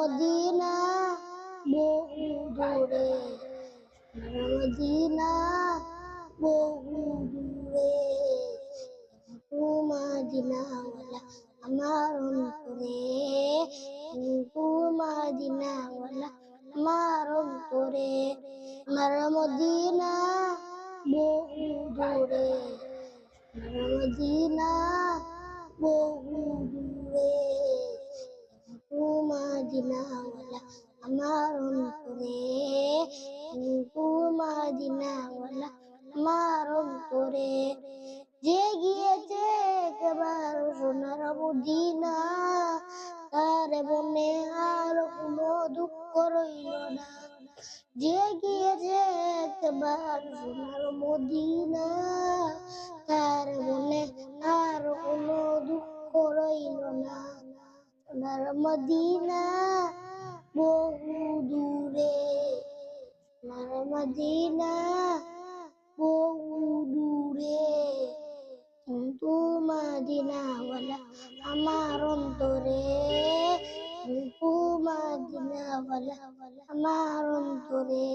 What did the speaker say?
Medina বহু দূরে, Medina বহু দূরে, মদিনাওয়ালা আমার অন্তরে, মদিনাওয়ালা আমার অন্তরে, আমার মদিনা বহু দূরে, মদিনা বহু দূরে, মদিনাওয়ালা আমার অন্তরে, মদিনাওয়ালা আমার অন্তরে, যে গিয়েছে একবার সোনার মদিনা, তার মনে আর কোনো দুঃখ রইল না। যে গিয়েছে একবার সোনার মদিনা, তার মনে আর কোনো দুঃখ রইল না। সোনার মদিনা বহু দূরে, সোনার মদিনা বহু দূরে, কিন্তু মদিনাওয়ালা আমার অন্তরে, কিন্তু মদিনাওয়ালা আমার অন্তরে।